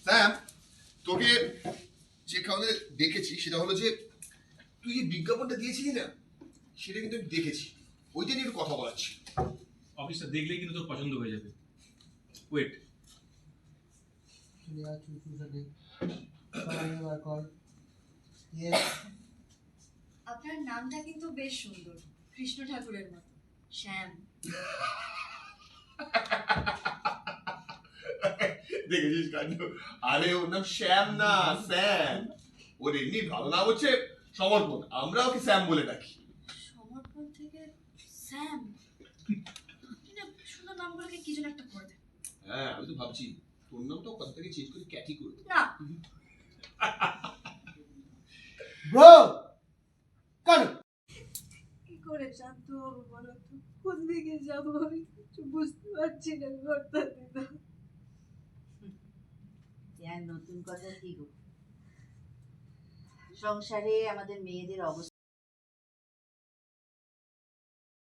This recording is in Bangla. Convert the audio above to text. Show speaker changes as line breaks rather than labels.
স্যাম, তোকে যে কারণে দেখেছি সেটা হলো যে তুই যে বিজ্ঞাপনটা দিয়েছিলি না, সেটা কিন্তু আমি দেখেছি। ওইটা নিয়ে একটু কথা বলার ছিল।
অফিসটা দেখলেই কিন্তু তোর পছন্দ হয়ে যাবে। ওয়েট,
আপনার নামটা কিন্তু বেশ সুন্দর, কৃষ্ণ ঠাকুরের মতো, শ্যাম।
দেখেছিস কাণ্ড? আরে ওর নাম শ্যাম না, স্যাম। ওর এমনি ভালো নাম হচ্ছে সমর্পণ, আমরা ওকে স্যাম বলে ডাকি।
সমর্পণ থেকে স্যাম, সুন্দর নামগুলোকে কি যেন একটা করে দেয়।
হ্যাঁ, আমি তো ভাবছি তোর নামটাও কথা থেকে চেঞ্জ করে ক্যাটি করে দেব।
না,
ব্রো কাট।
কি করে শান্ত হবো বলো তো? কোন দিকে যাবো আমি কিছু বুঝতে পারছি না। ঘরটা দিদা,
নতুন কথা কি গো, সংসারে আমাদের মেয়েদের অবস্থা